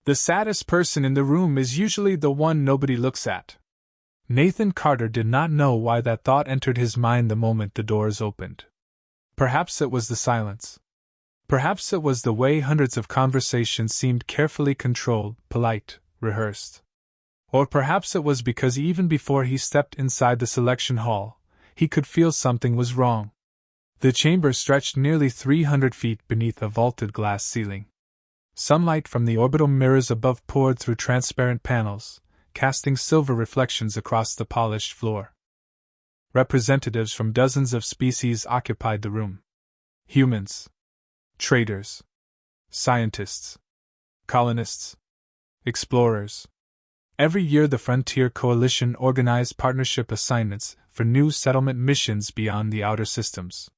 The saddest person in the room is usually the one nobody looks at. Nathan Carter did not know why that thought entered his mind the moment the doors opened. Perhaps it was the silence. Perhaps it was the way hundreds of conversations seemed carefully controlled, polite, rehearsed. Or perhaps it was because even before he stepped inside the selection hall, he could feel something was wrong. The chamber stretched nearly 300 feet beneath a vaulted glass ceiling. Sunlight from the orbital mirrors above poured through transparent panels, casting silver reflections across the polished floor. Representatives from dozens of species occupied the room. Humans, traders, scientists, colonists, explorers. Every year the Frontier Coalition organized partnership assignments for new settlement missions beyond the outer systems.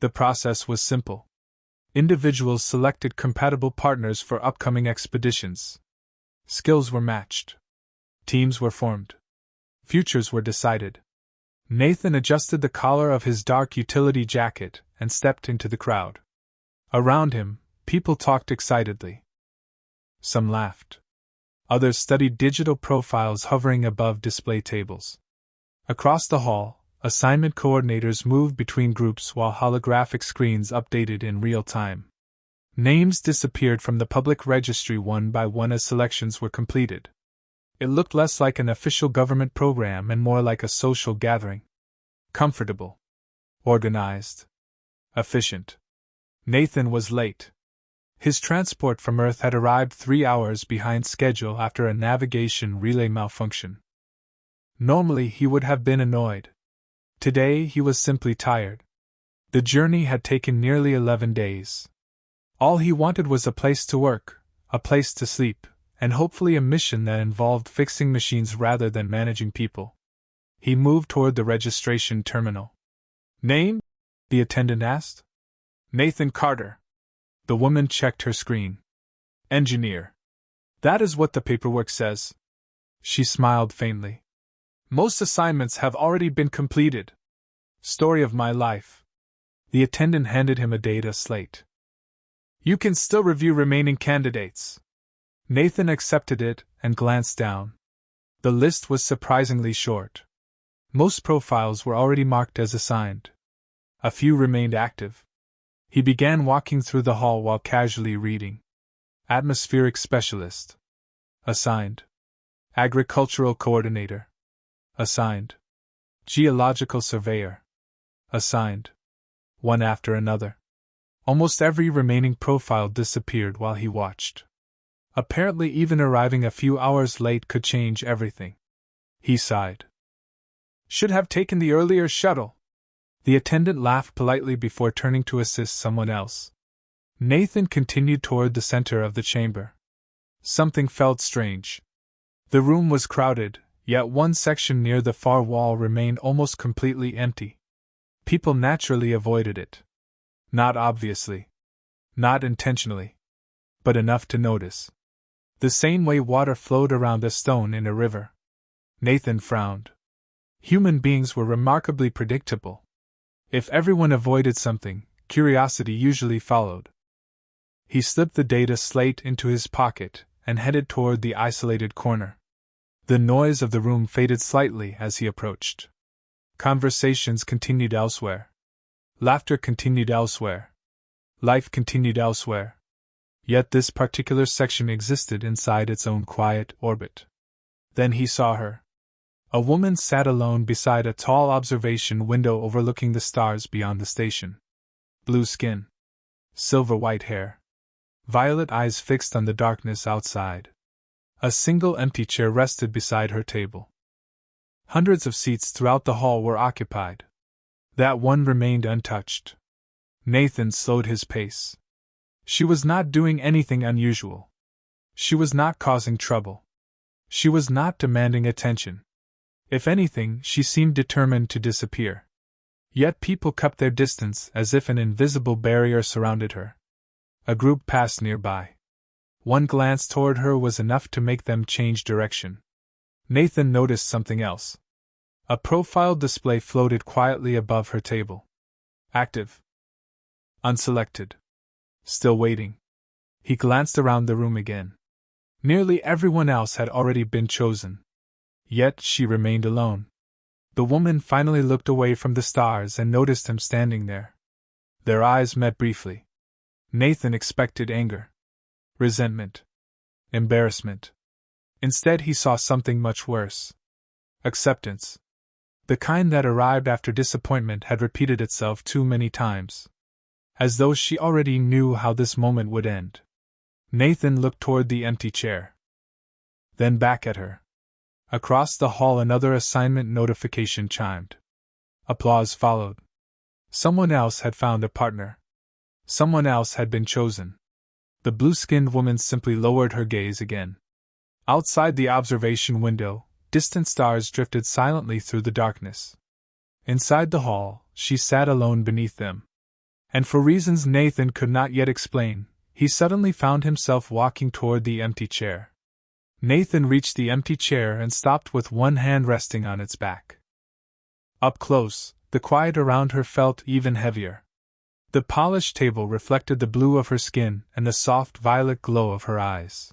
The process was simple. Individuals selected compatible partners for upcoming expeditions. Skills were matched. Teams were formed. Futures were decided. Nathan adjusted the collar of his dark utility jacket and stepped into the crowd. Around him, people talked excitedly. Some laughed. Others studied digital profiles hovering above display tables. Across the hall, assignment coordinators moved between groups while holographic screens updated in real time. Names disappeared from the public registry one by one as selections were completed. It looked less like an official government program and more like a social gathering. Comfortable. Organized. Efficient. Nathan was late. His transport from Earth had arrived 3 hours behind schedule after a navigation relay malfunction. Normally he would have been annoyed. Today he was simply tired. The journey had taken nearly 11 days. All he wanted was a place to work, a place to sleep, and hopefully a mission that involved fixing machines rather than managing people. He moved toward the registration terminal. Name? The attendant asked. Nathan Carter. The woman checked her screen. Engineer. That is what the paperwork says. She smiled faintly. Most assignments have already been completed. Story of my life. The attendant handed him a data slate. You can still review remaining candidates. Nathan accepted it and glanced down. The list was surprisingly short. Most profiles were already marked as assigned. A few remained active. He began walking through the hall while casually reading. Atmospheric Specialist. Assigned. Agricultural Coordinator. Assigned. Geological Surveyor. Assigned. One after another. Almost every remaining profile disappeared while he watched. Apparently even arriving a few hours late could change everything. He sighed. Should have taken the earlier shuttle. The attendant laughed politely before turning to assist someone else. Nathan continued toward the center of the chamber. Something felt strange. The room was crowded, yet one section near the far wall remained almost completely empty. People naturally avoided it. Not obviously. Not intentionally. But enough to notice. The same way water flowed around a stone in a river. Nathan frowned. Human beings were remarkably predictable. If everyone avoided something, curiosity usually followed. He slipped the data slate into his pocket and headed toward the isolated corner. The noise of the room faded slightly as he approached. Conversations continued elsewhere. Laughter continued elsewhere. Life continued elsewhere. Yet this particular section existed inside its own quiet orbit. Then he saw her. A woman sat alone beside a tall observation window overlooking the stars beyond the station. Blue skin. Silver white hair. Violet eyes fixed on the darkness outside. A single empty chair rested beside her table. Hundreds of seats throughout the hall were occupied. That one remained untouched. Nathan slowed his pace. She was not doing anything unusual. She was not causing trouble. She was not demanding attention. If anything, she seemed determined to disappear. Yet people kept their distance as if an invisible barrier surrounded her. A group passed nearby. One glance toward her was enough to make them change direction. Nathan noticed something else. A profile display floated quietly above her table. Active. Unselected. Still waiting. He glanced around the room again. Nearly everyone else had already been chosen. Yet she remained alone. The woman finally looked away from the stars and noticed him standing there. Their eyes met briefly. Nathan expected anger, resentment, embarrassment. Instead, he saw something much worse. Acceptance. The kind that arrived after disappointment had repeated itself too many times. As though she already knew how this moment would end. Nathan looked toward the empty chair. Then back at her. Across the hall, another assignment notification chimed. Applause followed. Someone else had found a partner. Someone else had been chosen. The blue-skinned woman simply lowered her gaze again. Outside the observation window, distant stars drifted silently through the darkness. Inside the hall, she sat alone beneath them. And for reasons Nathan could not yet explain, he suddenly found himself walking toward the empty chair. Nathan reached the empty chair and stopped with one hand resting on its back. Up close, the quiet around her felt even heavier. The polished table reflected the blue of her skin and the soft violet glow of her eyes.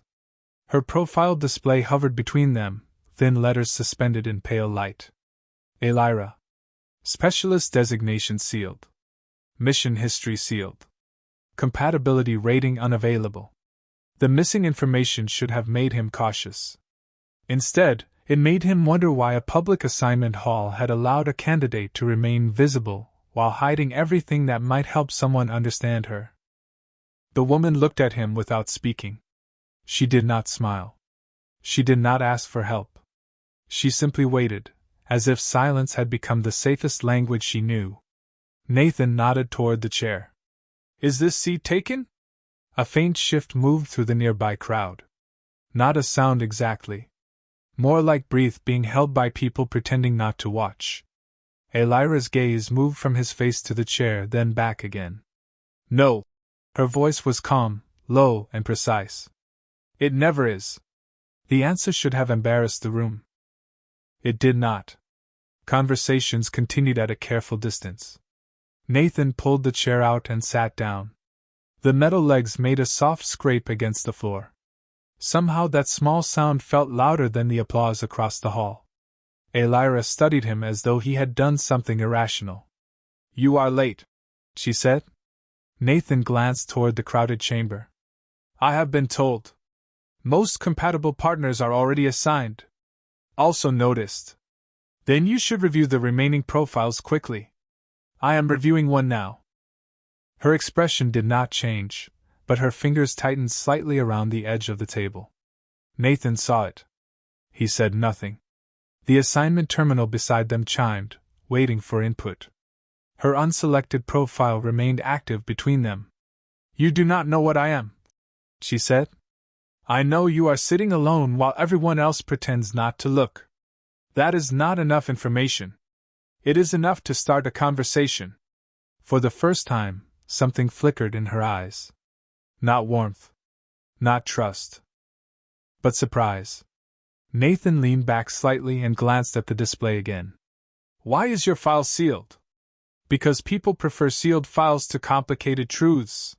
Her profile display hovered between them, thin letters suspended in pale light. Elira. Specialist designation sealed. Mission history sealed. Compatibility rating unavailable. The missing information should have made him cautious. Instead, it made him wonder why a public assignment hall had allowed a candidate to remain visible while hiding everything that might help someone understand her. The woman looked at him without speaking. She did not smile. She did not ask for help. She simply waited, as if silence had become the safest language she knew. Nathan nodded toward the chair. Is this seat taken? A faint shift moved through the nearby crowd. Not a sound exactly. More like breath being held by people pretending not to watch. Elira's gaze moved from his face to the chair, then back again. No. Her voice was calm, low, and precise. It never is. The answer should have embarrassed the room. It did not. Conversations continued at a careful distance. Nathan pulled the chair out and sat down. The metal legs made a soft scrape against the floor. Somehow that small sound felt louder than the applause across the hall. Elira studied him as though he had done something irrational. You are late, she said. Nathan glanced toward the crowded chamber. I have been told. Most compatible partners are already assigned. Also noticed. Then you should review the remaining profiles quickly. I am reviewing one now. Her expression did not change, but her fingers tightened slightly around the edge of the table. Nathan saw it. He said nothing. The assignment terminal beside them chimed, waiting for input. Her unselected profile remained active between them. You do not know what I am, she said. I know you are sitting alone while everyone else pretends not to look. That is not enough information. It is enough to start a conversation. For the first time, something flickered in her eyes. Not warmth. Not trust. But surprise. Nathan leaned back slightly and glanced at the display again. Why is your file sealed? Because people prefer sealed files to complicated truths.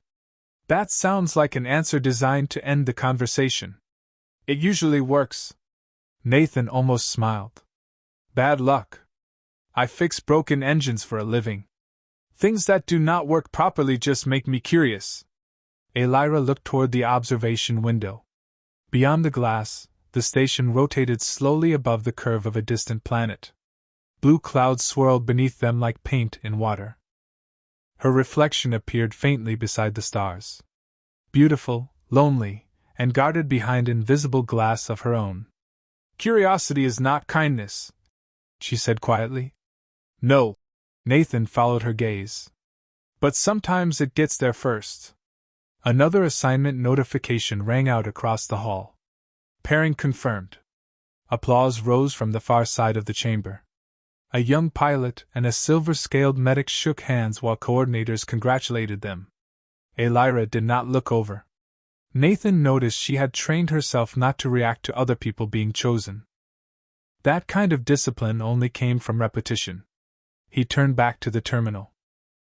That sounds like an answer designed to end the conversation. It usually works. Nathan almost smiled. Bad luck. I fix broken engines for a living. Things that do not work properly just make me curious. Elira looked toward the observation window. Beyond the glass, the station rotated slowly above the curve of a distant planet. Blue clouds swirled beneath them like paint in water. Her reflection appeared faintly beside the stars. Beautiful, lonely, and guarded behind invisible glass of her own. Curiosity is not kindness, she said quietly. No. Nathan followed her gaze. But sometimes it gets there first. Another assignment notification rang out across the hall. Pairing confirmed. Applause rose from the far side of the chamber. A young pilot and a silver-scaled medic shook hands while coordinators congratulated them. Elira did not look over. Nathan noticed she had trained herself not to react to other people being chosen. That kind of discipline only came from repetition. He turned back to the terminal.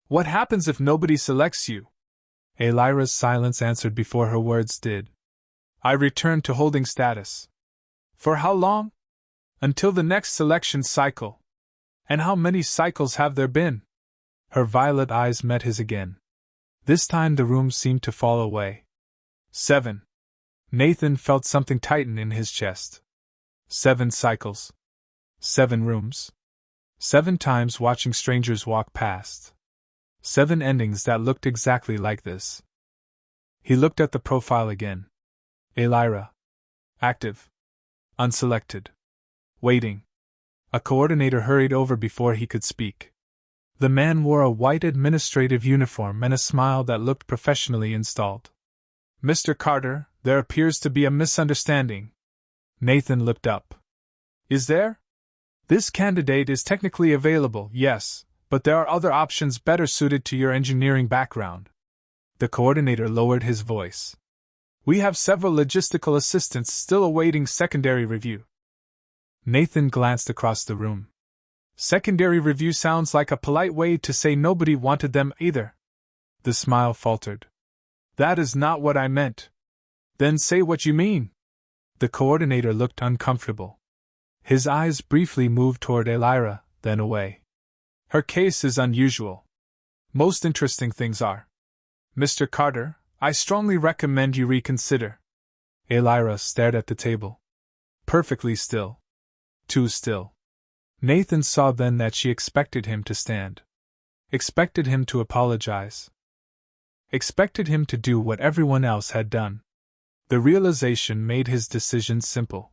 What happens if nobody selects you? Elira's silence answered before her words did. I returned to holding status. For how long? Until the next selection cycle. And how many cycles have there been? Her violet eyes met his again. This time the room seemed to fall away. 7. Nathan felt something tighten in his chest. 7 cycles. 7 rooms. 7 times watching strangers walk past. 7 endings that looked exactly like this. He looked at the profile again. Elira. Active. Unselected. Waiting. A coordinator hurried over before he could speak. The man wore a white administrative uniform and a smile that looked professionally installed. Mr. Carter, there appears to be a misunderstanding. Nathan looked up. Is there? This candidate is technically available, yes, but there are other options better suited to your engineering background. The coordinator lowered his voice. We have several logistical assistants still awaiting secondary review. Nathan glanced across the room. Secondary review sounds like a polite way to say nobody wanted them either. The smile faltered. That is not what I meant. Then say what you mean. The coordinator looked uncomfortable. His eyes briefly moved toward Elira, then away. Her case is unusual. Most interesting things are. Mr. Carter, I strongly recommend you reconsider. Elira stared at the table. Perfectly still. Too still. Nathan saw then that she expected him to stand. Expected him to apologize. Expected him to do what everyone else had done. The realization made his decision simple.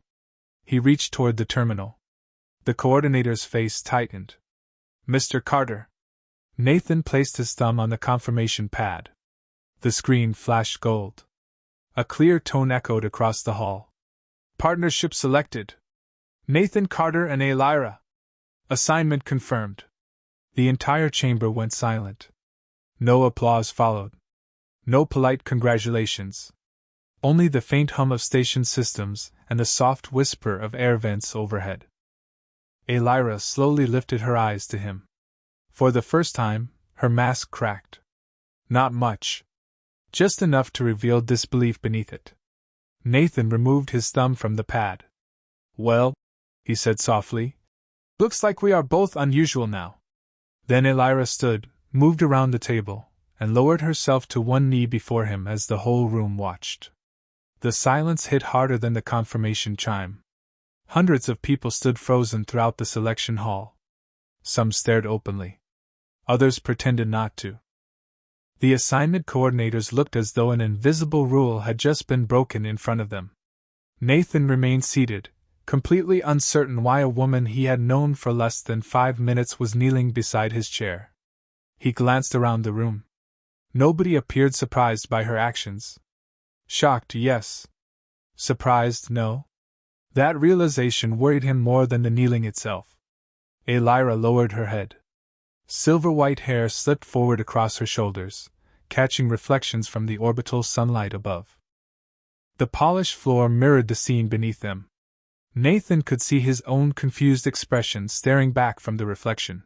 He reached toward the terminal. The coordinator's face tightened. Mr. Carter. Nathan placed his thumb on the confirmation pad. The screen flashed gold. A clear tone echoed across the hall. Partnership selected. Nathan Carter and Elira. Assignment confirmed. The entire chamber went silent. No applause followed. No polite congratulations. Only the faint hum of station systems and the soft whisper of air vents overhead. Elira slowly lifted her eyes to him. For the first time, her mask cracked. Not much. Just enough to reveal disbelief beneath it. Nathan removed his thumb from the pad. Well, he said softly. Looks like we are both unusual now. Then Elira stood, moved around the table, and lowered herself to one knee before him as the whole room watched. The silence hit harder than the confirmation chime. Hundreds of people stood frozen throughout the selection hall. Some stared openly. Others pretended not to. The assignment coordinators looked as though an invisible rule had just been broken in front of them. Nathan remained seated, completely uncertain why a woman he had known for less than 5 minutes was kneeling beside his chair. He glanced around the room. Nobody appeared surprised by her actions. Shocked, yes. Surprised, no. That realization worried him more than the kneeling itself. Elira lowered her head. Silver-white hair slipped forward across her shoulders, catching reflections from the orbital sunlight above. The polished floor mirrored the scene beneath them. Nathan could see his own confused expression staring back from the reflection.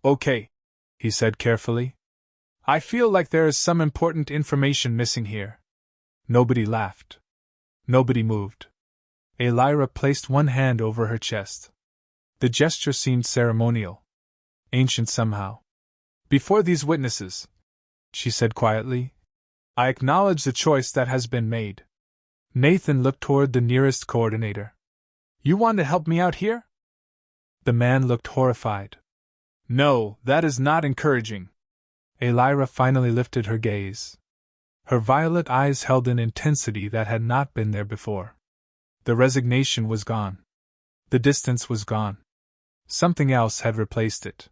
Okay, he said carefully. I feel like there is some important information missing here. Nobody laughed. Nobody moved. Elira placed one hand over her chest. The gesture seemed ceremonial. Ancient somehow. Before these witnesses, she said quietly, I acknowledge the choice that has been made. Nathan looked toward the nearest coordinator. You want to help me out here? The man looked horrified. No, that is not encouraging. Elira finally lifted her gaze. Her violet eyes held an intensity that had not been there before. The resignation was gone. The distance was gone. Something else had replaced it.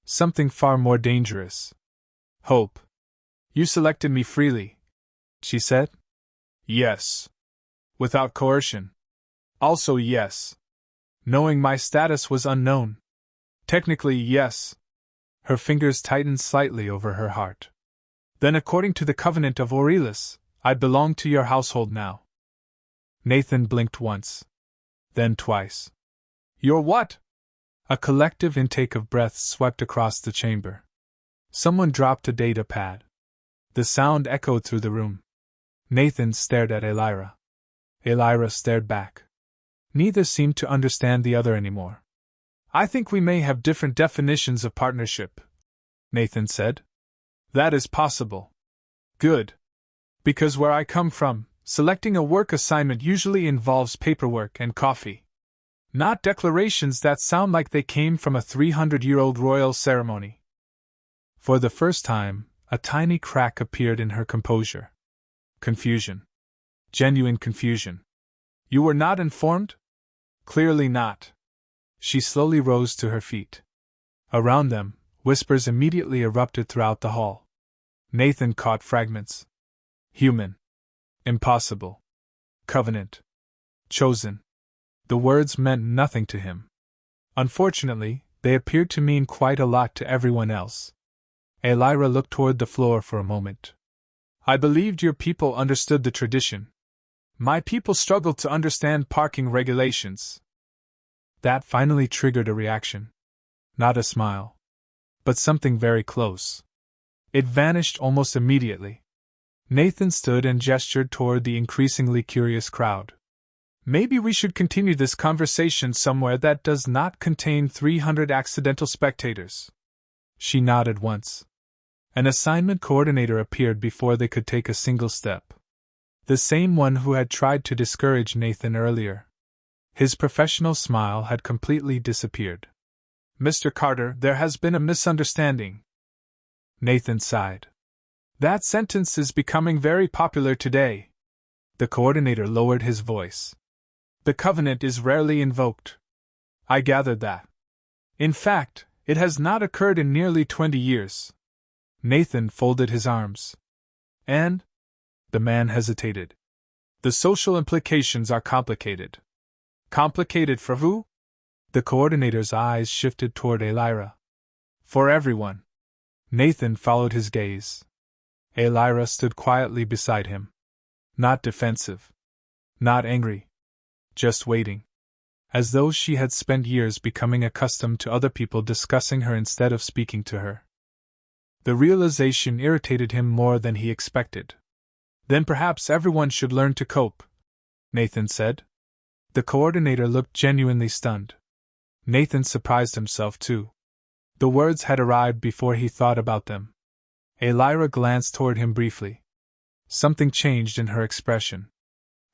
Something far more dangerous. Hope. You selected me freely, she said. Yes. Without coercion. Also yes. Knowing my status was unknown. Technically, yes. Her fingers tightened slightly over her heart. Then according to the covenant of Aurelius, I belong to your household now. Nathan blinked once. Then twice. Your what? A collective intake of breaths swept across the chamber. Someone dropped a data pad. The sound echoed through the room. Nathan stared at Elira. Elira stared back. Neither seemed to understand the other anymore. I think we may have different definitions of partnership, Nathan said. That is possible. Good. Because where I come from, selecting a work assignment usually involves paperwork and coffee. Not declarations that sound like they came from a 300-year-old royal ceremony. For the first time, a tiny crack appeared in her composure. Confusion. Genuine confusion. You were not informed? Clearly not. She slowly rose to her feet. Around them, whispers immediately erupted throughout the hall. Nathan caught fragments. Human. Impossible. Covenant. Chosen. The words meant nothing to him. Unfortunately, they appeared to mean quite a lot to everyone else. Elira looked toward the floor for a moment. I believed your people understood the tradition. My people struggled to understand parking regulations. That finally triggered a reaction. Not a smile. But something very close. It vanished almost immediately. Nathan stood and gestured toward the increasingly curious crowd. Maybe we should continue this conversation somewhere that does not contain 300 accidental spectators. She nodded once. An assignment coordinator appeared before they could take a single step. The same one who had tried to discourage Nathan earlier. His professional smile had completely disappeared. Mr. Carter, there has been a misunderstanding. Nathan sighed. That sentence is becoming very popular today. The coordinator lowered his voice. The covenant is rarely invoked. I gathered that. In fact, it has not occurred in nearly 20 years. Nathan folded his arms. And? The man hesitated. The social implications are complicated. Complicated for who? The coordinator's eyes shifted toward Elira. For everyone. Nathan followed his gaze. Elira stood quietly beside him. Not defensive. Not angry. Just waiting. As though she had spent years becoming accustomed to other people discussing her instead of speaking to her. The realization irritated him more than he expected. Then perhaps everyone should learn to cope, Nathan said. The coordinator looked genuinely stunned. Nathan surprised himself too. The words had arrived before he thought about them. Elira glanced toward him briefly. Something changed in her expression.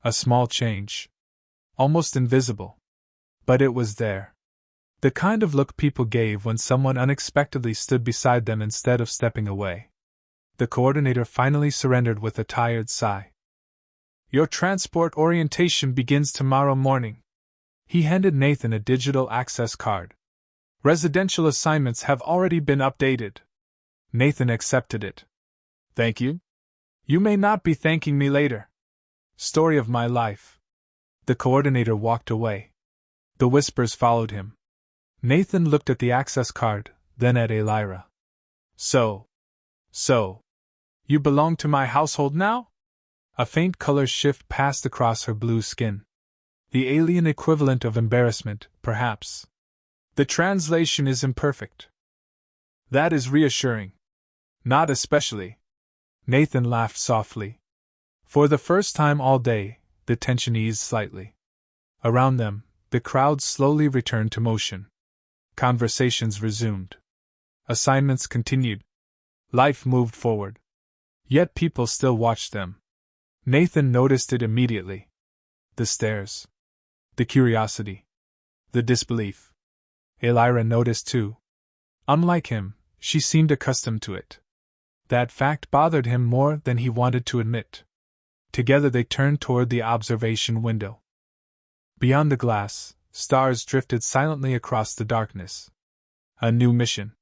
A small change. Almost invisible. But it was there. The kind of look people gave when someone unexpectedly stood beside them instead of stepping away. The coordinator finally surrendered with a tired sigh. Your transport orientation begins tomorrow morning. He handed Nathan a digital access card. Residential assignments have already been updated. Nathan accepted it. Thank you. You may not be thanking me later. Story of my life. The coordinator walked away. The whispers followed him. Nathan looked at the access card, then at Elira. So, you belong to my household now? A faint color shift passed across her blue skin. The alien equivalent of embarrassment, perhaps. The translation is imperfect. That is reassuring. Not especially. Nathan laughed softly. For the first time all day, the tension eased slightly. Around them, the crowd slowly returned to motion. Conversations resumed. Assignments continued. Life moved forward. Yet people still watched them. Nathan noticed it immediately. The stares. The curiosity. The disbelief. Elira noticed too. Unlike him, she seemed accustomed to it. That fact bothered him more than he wanted to admit. Together they turned toward the observation window. Beyond the glass, stars drifted silently across the darkness. A new mission.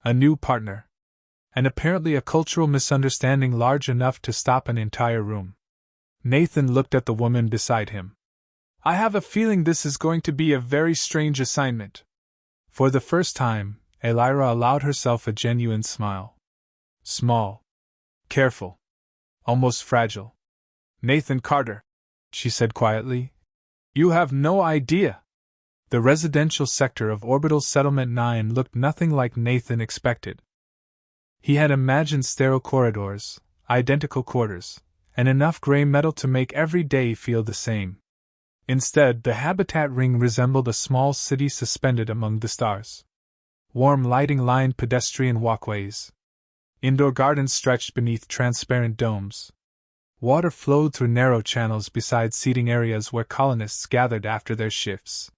A new partner. And apparently a cultural misunderstanding large enough to stop an entire room. Nathan looked at the woman beside him. I have a feeling this is going to be a very strange assignment. For the first time, Elira allowed herself a genuine smile. Small. Careful. Almost fragile. Nathan Carter, she said quietly. You have no idea. The residential sector of Orbital Settlement 9 looked nothing like Nathan expected. He had imagined sterile corridors, identical quarters, and enough gray metal to make every day feel the same. Instead, the habitat ring resembled a small city suspended among the stars. Warm lighting lined pedestrian walkways. Indoor gardens stretched beneath transparent domes. Water flowed through narrow channels beside seating areas where colonists gathered after their shifts.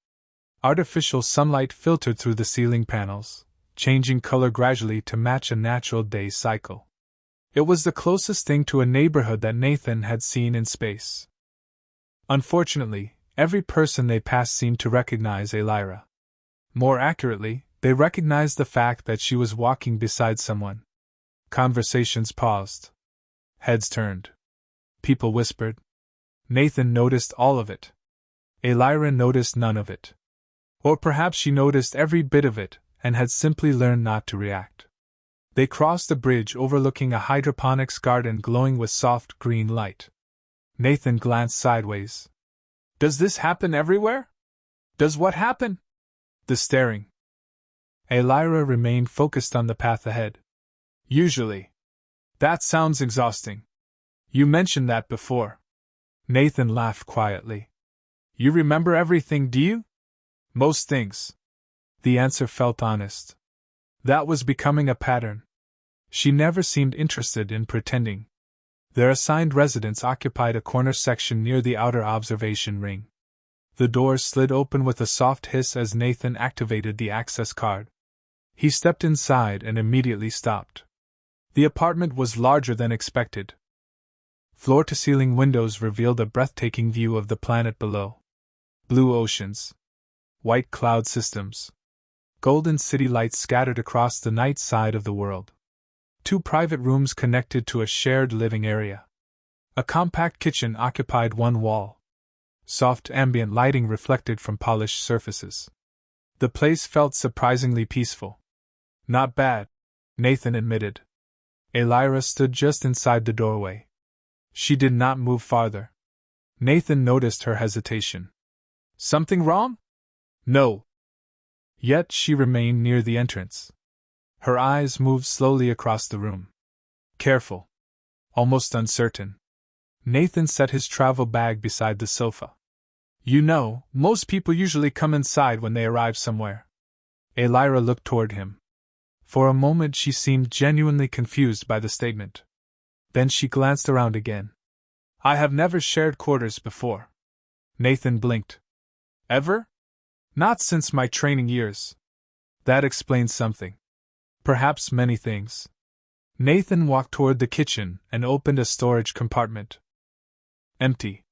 Artificial sunlight filtered through the ceiling panels, changing color gradually to match a natural day cycle. It was the closest thing to a neighborhood that Nathan had seen in space. Unfortunately, every person they passed seemed to recognize Elira. More accurately, they recognized the fact that she was walking beside someone. Conversations paused. Heads turned. People whispered. Nathan noticed all of it. Elira noticed none of it. Or perhaps she noticed every bit of it, and had simply learned not to react. They crossed a bridge overlooking a hydroponics garden glowing with soft green light. Nathan glanced sideways. Does this happen everywhere? Does what happen? The staring. Elira remained focused on the path ahead. Usually. That sounds exhausting. You mentioned that before. Nathan laughed quietly. You remember everything, do you? Most things. The answer felt honest. That was becoming a pattern. She never seemed interested in pretending. Their assigned residence occupied a corner section near the outer observation ring. The doors slid open with a soft hiss as Nathan activated the access card. He stepped inside and immediately stopped. The apartment was larger than expected. Floor-to-ceiling windows revealed a breathtaking view of the planet below. Blue oceans. White cloud systems. Golden city lights scattered across the night side of the world. 2 private rooms connected to a shared living area. A compact kitchen occupied one wall. Soft ambient lighting reflected from polished surfaces. The place felt surprisingly peaceful. Not bad, Nathan admitted. Elira stood just inside the doorway. She did not move farther. Nathan noticed her hesitation. Something wrong? No. Yet she remained near the entrance. Her eyes moved slowly across the room. Careful. Almost uncertain. Nathan set his travel bag beside the sofa. You know, most people usually come inside when they arrive somewhere. Elira looked toward him. For a moment she seemed genuinely confused by the statement. Then she glanced around again. I have never shared quarters before. Nathan blinked. Ever? Not since my training years. That explains something. Perhaps many things. Nathan walked toward the kitchen and opened a storage compartment. Empty.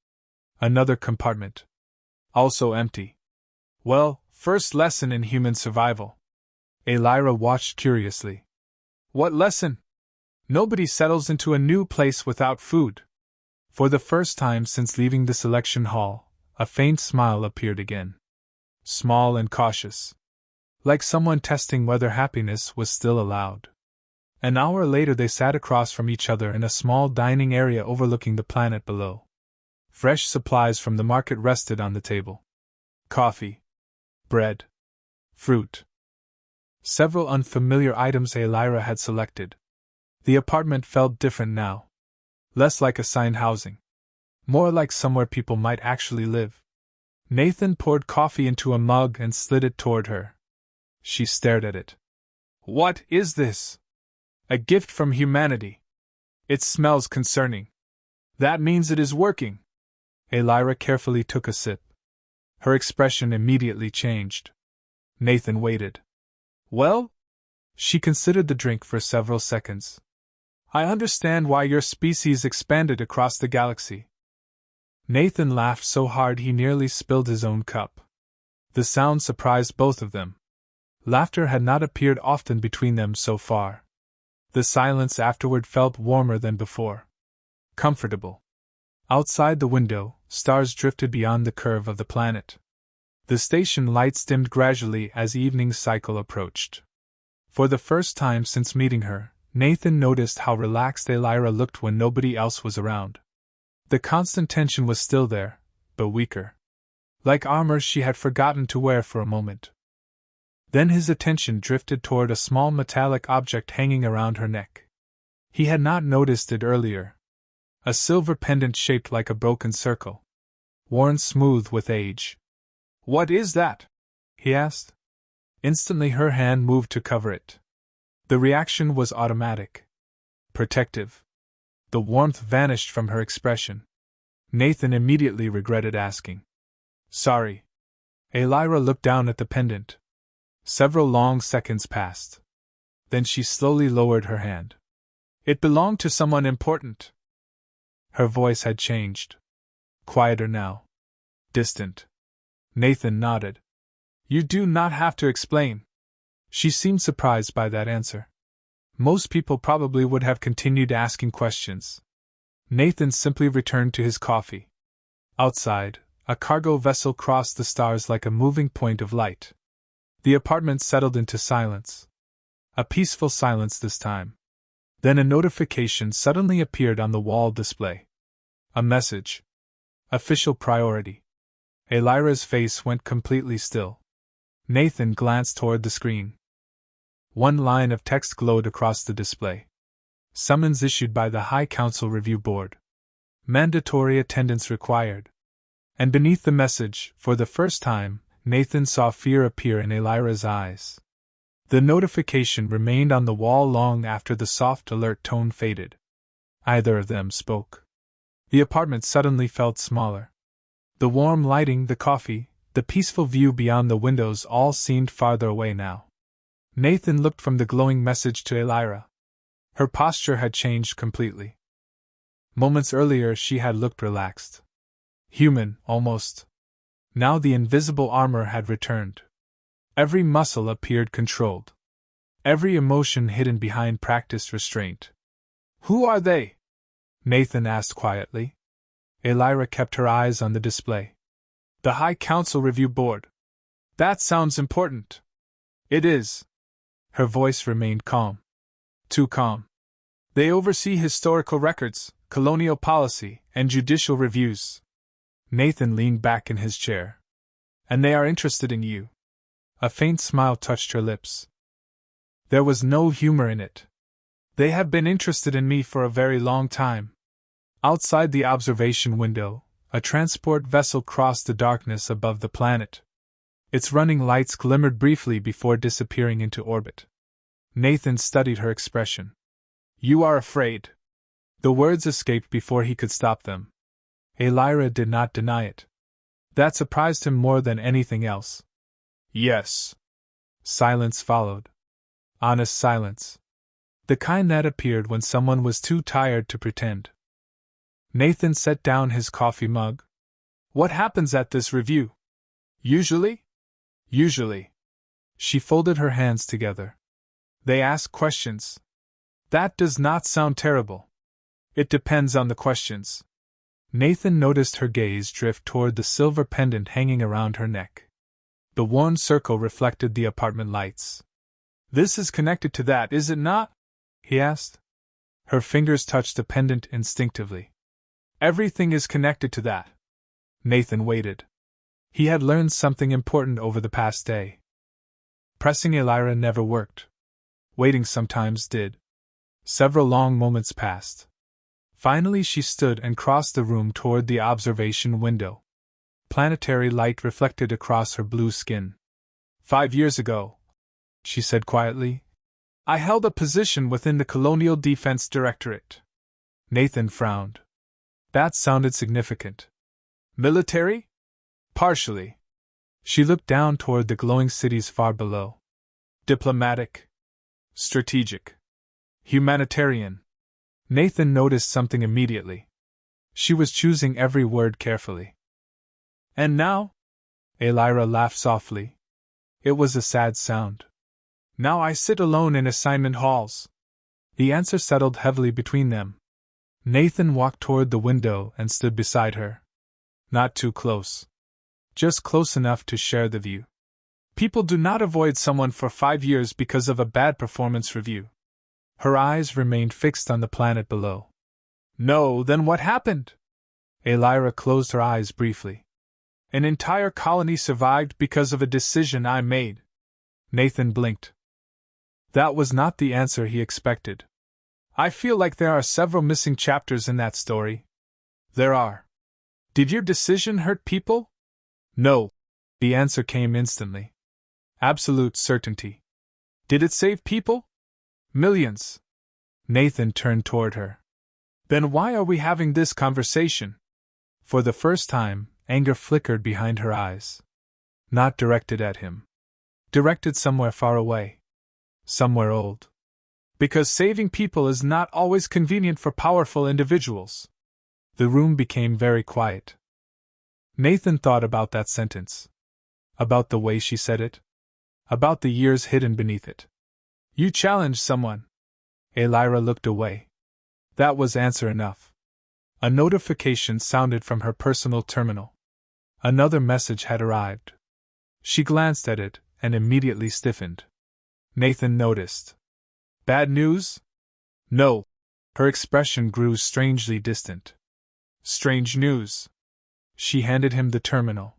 Another compartment. Also empty. Well, first lesson in human survival. Elira watched curiously. What lesson? Nobody settles into a new place without food. For the first time since leaving the selection hall, a faint smile appeared again. Small and cautious. Like someone testing whether happiness was still allowed. An hour later they sat across from each other in a small dining area overlooking the planet below. Fresh supplies from the market rested on the table. Coffee. Bread. Fruit. Several unfamiliar items Elira had selected. The apartment felt different now. Less like assigned housing. More like somewhere people might actually live. Nathan poured coffee into a mug and slid it toward her. She stared at it. What is this? A gift from humanity. It smells concerning. That means it is working. Elira carefully took a sip. Her expression immediately changed. Nathan waited. Well? She considered the drink for several seconds. I understand why your species expanded across the galaxy. Nathan laughed so hard he nearly spilled his own cup. The sound surprised both of them. Laughter had not appeared often between them so far. The silence afterward felt warmer than before. Comfortable. Outside the window, stars drifted beyond the curve of the planet. The station lights dimmed gradually as evening's cycle approached. For the first time since meeting her, Nathan noticed how relaxed Elira looked when nobody else was around. The constant tension was still there, but weaker. Like armor she had forgotten to wear for a moment. Then his attention drifted toward a small metallic object hanging around her neck. He had not noticed it earlier. A silver pendant shaped like a broken circle, worn smooth with age. "What is that?" he asked. Instantly her hand moved to cover it. The reaction was automatic. Protective. The warmth vanished from her expression. Nathan immediately regretted asking. "Sorry." Elira looked down at the pendant. Several long seconds passed. Then she slowly lowered her hand. "It belonged to someone important." Her voice had changed. Quieter now. Distant. Nathan nodded. "You do not have to explain." She seemed surprised by that answer. Most people probably would have continued asking questions. Nathan simply returned to his coffee. Outside, a cargo vessel crossed the stars like a moving point of light. The apartment settled into silence. A peaceful silence this time. Then a notification suddenly appeared on the wall display. A message. Official priority. Elira's face went completely still. Nathan glanced toward the screen. One line of text glowed across the display. Summons issued by the High Council Review Board. Mandatory attendance required. And beneath the message, for the first time, Nathan saw fear appear in Elira's eyes. The notification remained on the wall long after the soft alert tone faded. Either of them spoke. The apartment suddenly felt smaller. The warm lighting, the coffee, the peaceful view beyond the windows all seemed farther away now. Nathan looked from the glowing message to Elira. Her posture had changed completely. Moments earlier she had looked relaxed. Human, almost. Now the invisible armor had returned. Every muscle appeared controlled. Every emotion hidden behind practiced restraint. "Who are they?" Nathan asked quietly. Elira kept her eyes on the display. "The High Council Review Board." "That sounds important." "It is." Her voice remained calm. Too calm. "They oversee historical records, colonial policy, and judicial reviews." Nathan leaned back in his chair. "And they are interested in you." A faint smile touched her lips. There was no humor in it. "They have been interested in me for a very long time." Outside the observation window, a transport vessel crossed the darkness above the planet. Its running lights glimmered briefly before disappearing into orbit. Nathan studied her expression. "You are afraid." The words escaped before he could stop them. Elira did not deny it. That surprised him more than anything else. "Yes." Silence followed. Honest silence. The kind that appeared when someone was too tired to pretend. Nathan set down his coffee mug. "What happens at this review?" "Usually?" "Usually." She folded her hands together. "They ask questions." "That does not sound terrible." "It depends on the questions." Nathan noticed her gaze drift toward the silver pendant hanging around her neck. The worn circle reflected the apartment lights. "This is connected to that, is it not?" he asked. Her fingers touched the pendant instinctively. "Everything is connected to that." Nathan waited. He had learned something important over the past day. Pressing Elira never worked. Waiting sometimes did. Several long moments passed. Finally she stood and crossed the room toward the observation window. Planetary light reflected across her blue skin. 5 years ago," she said quietly, "I held a position within the Colonial Defense Directorate." Nathan frowned. That sounded significant. "Military?" "Partially." She looked down toward the glowing cities far below. "Diplomatic?" "Strategic." "Humanitarian?" Nathan noticed something immediately. She was choosing every word carefully. "And now?" Elira laughed softly. It was a sad sound. "Now I sit alone in assignment halls." The answer settled heavily between them. Nathan walked toward the window and stood beside her. Not too close. Just close enough to share the view. People do not avoid someone for 5 years because of a bad performance review. Her eyes remained fixed on the planet below. "No, then what happened?" Elira closed her eyes briefly. "An entire colony survived because of a decision I made." Nathan blinked. That was not the answer he expected. I feel like there are several missing chapters in that story. There are. Did your decision hurt people? No. The answer came instantly. Absolute certainty. Did it save people? Millions. Nathan turned toward her. Then why are we having this conversation? For the first time, anger flickered behind her eyes. Not directed at him. Directed somewhere far away. Somewhere old. Because saving people is not always convenient for powerful individuals. The room became very quiet. Nathan thought about that sentence. About the way she said it. About the years hidden beneath it. You challenged someone. Elira looked away. That was answer enough. A notification sounded from her personal terminal. Another message had arrived. She glanced at it and immediately stiffened. Nathan noticed. Bad news? No. Her expression grew strangely distant. Strange news. She handed him the terminal.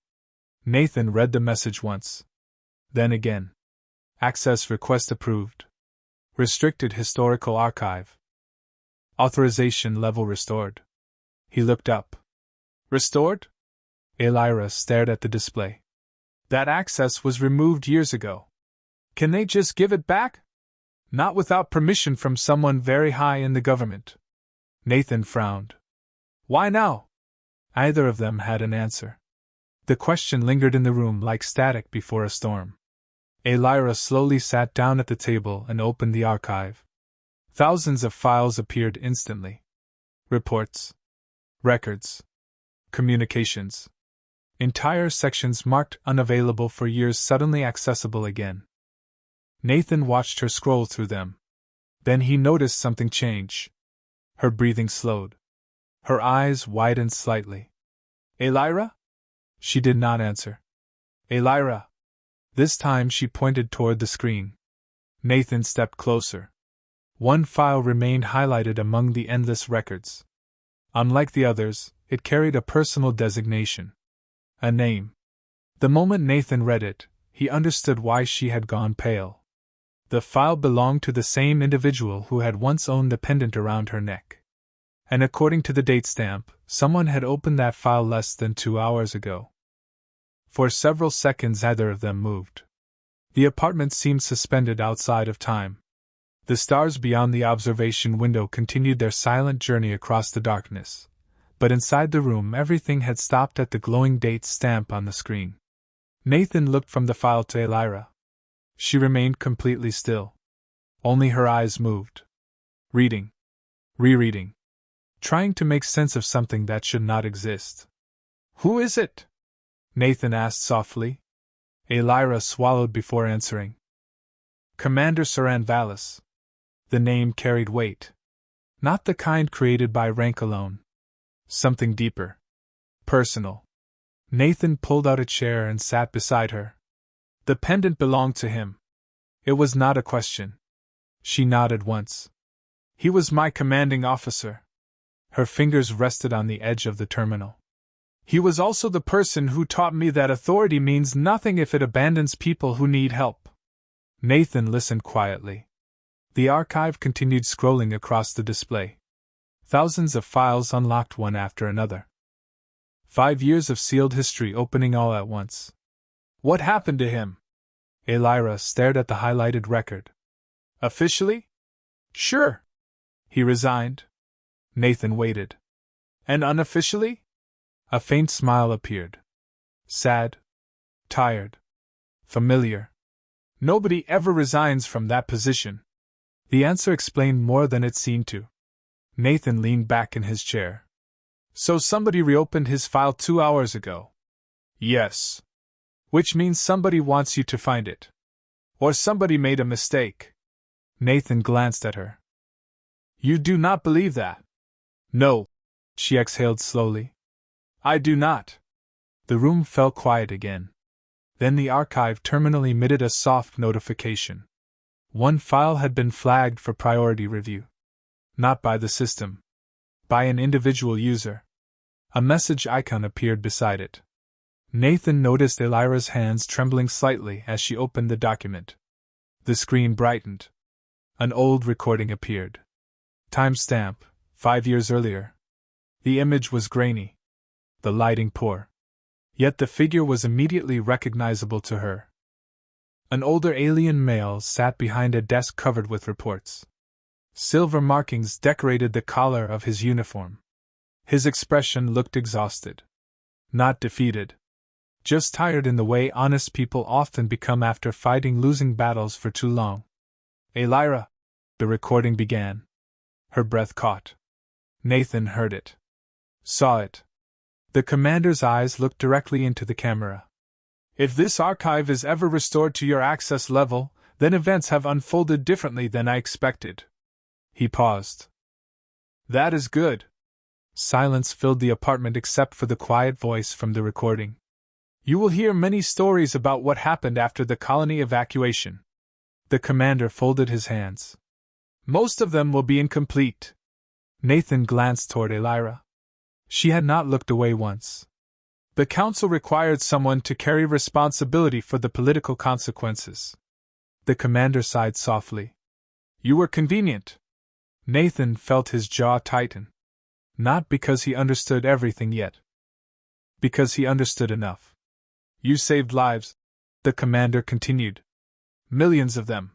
Nathan read the message once. Then again. Access request approved. Restricted historical archive. Authorization level restored. He looked up. Restored? Elira stared at the display. That access was removed years ago. Can they just give it back? Not without permission from someone very high in the government. Nathan frowned. Why now? Either of them had an answer. The question lingered in the room like static before a storm. Elira slowly sat down at the table and opened the archive. Thousands of files appeared instantly. Reports. Records. Communications. Entire sections marked unavailable for years suddenly accessible again. Nathan watched her scroll through them. Then he noticed something change. Her breathing slowed. Her eyes widened slightly. Elira? She did not answer. Elira. This time she pointed toward the screen. Nathan stepped closer. One file remained highlighted among the endless records. Unlike the others, it carried a personal designation. A name. The moment Nathan read it, he understood why she had gone pale. The file belonged to the same individual who had once owned the pendant around her neck. And according to the date stamp, someone had opened that file less than 2 hours ago. For several seconds neither of them moved. The apartment seemed suspended outside of time. The stars beyond the observation window continued their silent journey across the darkness, but inside the room everything had stopped at the glowing date stamp on the screen. Nathan looked from the file to Elira. She remained completely still. Only her eyes moved. Reading. Rereading. Trying to make sense of something that should not exist. Who is it? Nathan asked softly. Elira swallowed before answering. Commander Saran Vallis. The name carried weight. Not the kind created by rank alone. Something deeper. Personal. Nathan pulled out a chair and sat beside her. The pendant belonged to him. It was not a question. She nodded once. He was my commanding officer. Her fingers rested on the edge of the terminal. He was also the person who taught me that authority means nothing if it abandons people who need help. Nathan listened quietly. The archive continued scrolling across the display. Thousands of files unlocked one after another. 5 years of sealed history opening all at once. What happened to him? Elira stared at the highlighted record. Officially? Sure. He resigned. Nathan waited. And unofficially? A faint smile appeared. Sad. Tired. Familiar. Nobody ever resigns from that position. The answer explained more than it seemed to. Nathan leaned back in his chair. So somebody reopened his file 2 hours ago. Yes. Which means somebody wants you to find it. Or somebody made a mistake. Nathan glanced at her. You do not believe that? No. She exhaled slowly. I do not. The room fell quiet again. Then the archive terminal emitted a soft notification. One file had been flagged for priority review. Not by the system. By an individual user. A message icon appeared beside it. Nathan noticed Elira's hands trembling slightly as she opened the document. The screen brightened. An old recording appeared. Timestamp, 5 years earlier. The image was grainy. The lighting poor. Yet the figure was immediately recognizable to her. An older alien male sat behind a desk covered with reports. Silver markings decorated the collar of his uniform. His expression looked exhausted. Not defeated. Just tired in the way honest people often become after fighting losing battles for too long. Elira, the recording began. Her breath caught. Nathan heard it. Saw it. The commander's eyes looked directly into the camera. If this archive is ever restored to your access level, then events have unfolded differently than I expected. He paused. That is good. Silence filled the apartment except for the quiet voice from the recording. You will hear many stories about what happened after the colony evacuation. The commander folded his hands. Most of them will be incomplete. Nathan glanced toward Elira. She had not looked away once. The council required someone to carry responsibility for the political consequences. The commander sighed softly. You were convenient. Nathan felt his jaw tighten. Not because he understood everything yet. Because he understood enough. You saved lives, the commander continued. Millions of them.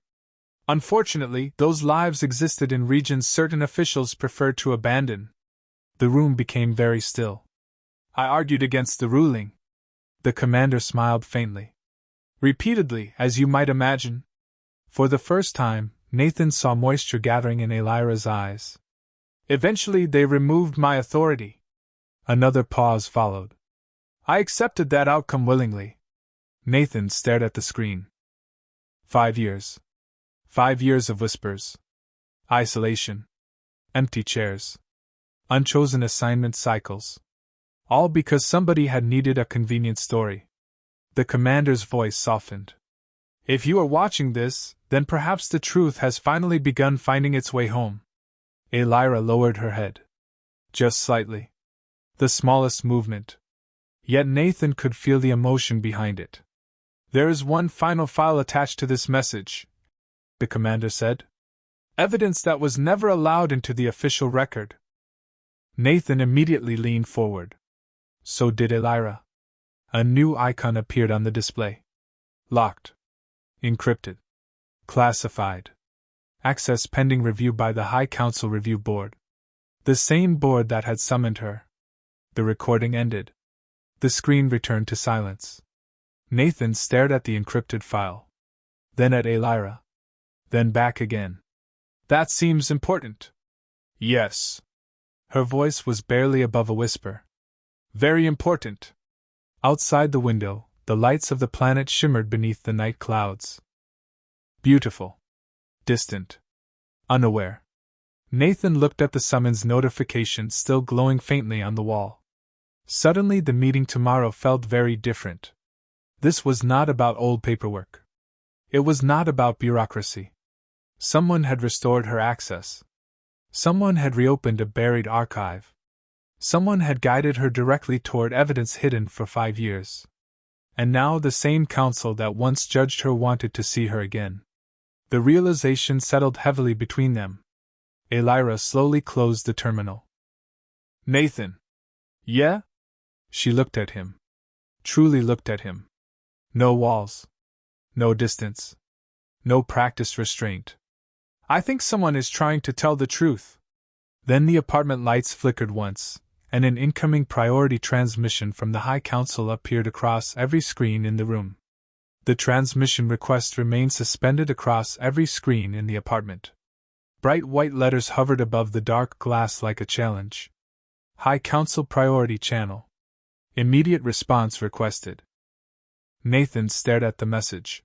Unfortunately, those lives existed in regions certain officials preferred to abandon. The room became very still. I argued against the ruling. The commander smiled faintly. Repeatedly, as you might imagine. For the first time, Nathan saw moisture gathering in Elira's eyes. Eventually they removed my authority. Another pause followed. I accepted that outcome willingly. Nathan stared at the screen. 5 years. 5 years of whispers. Isolation. Empty chairs. Unchosen assignment cycles. All because somebody had needed a convenient story. The commander's voice softened. If you are watching this, then perhaps the truth has finally begun finding its way home. Elira lowered her head. Just slightly. The smallest movement. Yet Nathan could feel the emotion behind it. There is one final file attached to this message, the commander said. Evidence that was never allowed into the official record. Nathan immediately leaned forward. So did Elira. A new icon appeared on the display. Locked. Encrypted. Classified. Access pending review by the High Council Review Board. The same board that had summoned her. The recording ended. The screen returned to silence. Nathan stared at the encrypted file. Then at Elira. Then back again. That seems important. Yes. Her voice was barely above a whisper. Very important. Outside the window, the lights of the planet shimmered beneath the night clouds. Beautiful. Distant. Unaware. Nathan looked at the summons notification still glowing faintly on the wall. Suddenly the meeting tomorrow felt very different. This was not about old paperwork. It was not about bureaucracy. Someone had restored her access. Someone had reopened a buried archive. Someone had guided her directly toward evidence hidden for 5 years. And now the same council that once judged her wanted to see her again. The realization settled heavily between them. Elira slowly closed the terminal. Nathan. Yeah? She looked at him. Truly looked at him. No walls. No distance. No practiced restraint. I think someone is trying to tell the truth. Then the apartment lights flickered once, and an incoming priority transmission from the High Council appeared across every screen in the room. The transmission request remained suspended across every screen in the apartment. Bright white letters hovered above the dark glass like a challenge. High Council Priority Channel. Immediate response requested. Nathan stared at the message.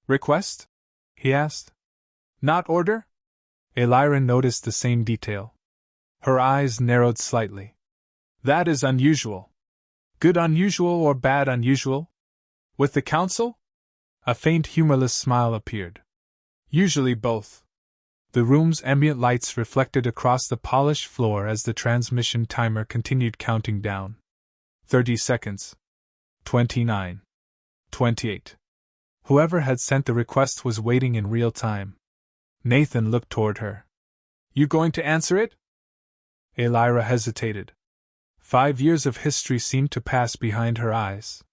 Request? He asked. Not order? Elira noticed the same detail. Her eyes narrowed slightly. That is unusual. Good unusual or bad unusual? With the council? A faint humorless smile appeared. Usually both. The room's ambient lights reflected across the polished floor as the transmission timer continued counting down. 30 seconds. 29. 28. Whoever had sent the request was waiting in real time. Nathan looked toward her. You going to answer it? Elira hesitated. 5 years of history seemed to pass behind her eyes.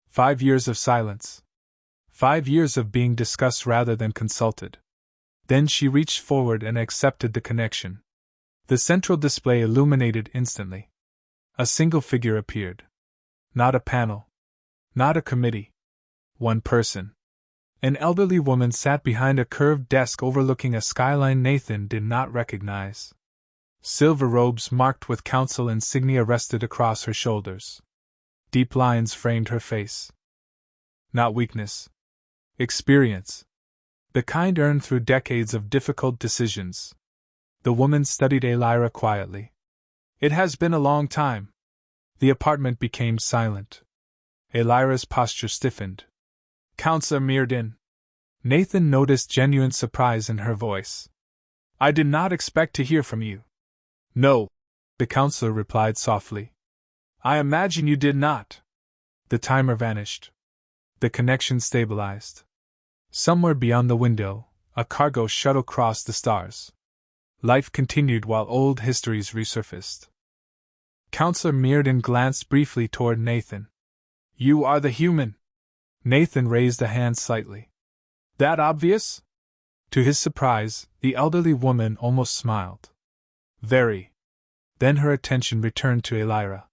5 years of silence. 5 years of being discussed rather than consulted. Then she reached forward and accepted the connection. The central display illuminated instantly. A single figure appeared. Not a panel. Not a committee. One person. An elderly woman sat behind a curved desk overlooking a skyline Nathan did not recognize. Silver robes marked with council insignia rested across her shoulders. Deep lines framed her face. Not weakness. Experience. The kind earned through decades of difficult decisions. The woman studied Elira quietly. It has been a long time. The apartment became silent. Elira's posture stiffened. Counselor Meerden. Nathan noticed genuine surprise in her voice. I did not expect to hear from you. No, the counselor replied softly. I imagine you did not. The timer vanished. The connection stabilized. Somewhere beyond the window, a cargo shuttle crossed the stars. Life continued while old histories resurfaced. Counselor Meerden glanced briefly toward Nathan. You are the human. Nathan raised a hand slightly. That obvious? To his surprise, the elderly woman almost smiled. Very. Then her attention returned to Elira.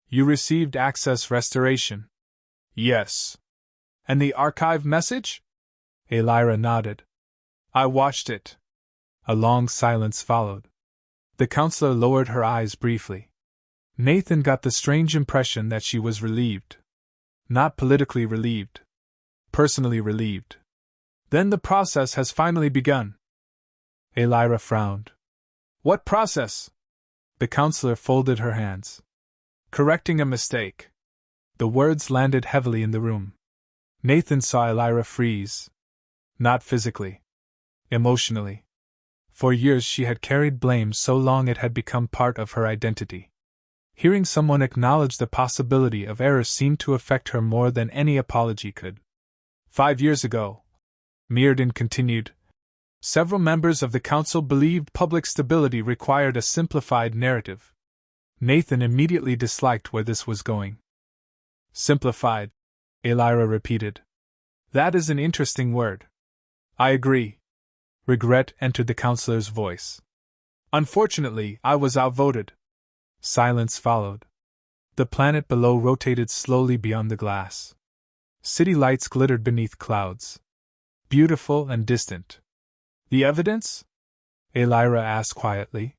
You received access restoration? Yes. And the archive message? Elira nodded. I watched it. A long silence followed. The counselor lowered her eyes briefly. Nathan got the strange impression that she was relieved. Not politically relieved. Personally relieved. Then the process has finally begun. Elira frowned. What process? The counselor folded her hands. Correcting a mistake. The words landed heavily in the room. Nathan saw Elira freeze. Not physically. Emotionally. For years she had carried blame so long it had become part of her identity. Hearing someone acknowledge the possibility of error seemed to affect her more than any apology could. 5 years ago, Meerden continued, several members of the council believed public stability required a simplified narrative. Nathan immediately disliked where this was going. Simplified, Elira repeated. That is an interesting word. I agree. Regret entered the counselor's voice. Unfortunately, I was outvoted. Silence followed. The planet below rotated slowly beyond the glass. City lights glittered beneath clouds. Beautiful and distant. The evidence? Elira asked quietly.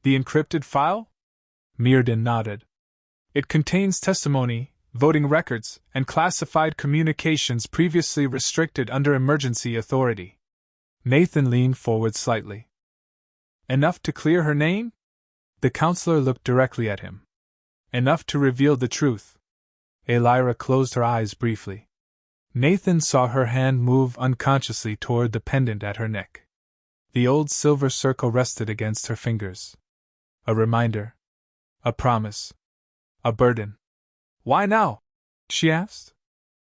The encrypted file? Meerden nodded. It contains testimony, voting records, and classified communications previously restricted under emergency authority. Nathan leaned forward slightly. Enough to clear her name? The counselor looked directly at him. Enough to reveal the truth. Elira closed her eyes briefly. Nathan saw her hand move unconsciously toward the pendant at her neck. The old silver circle rested against her fingers. A reminder. A promise. A burden. Why now? She asked.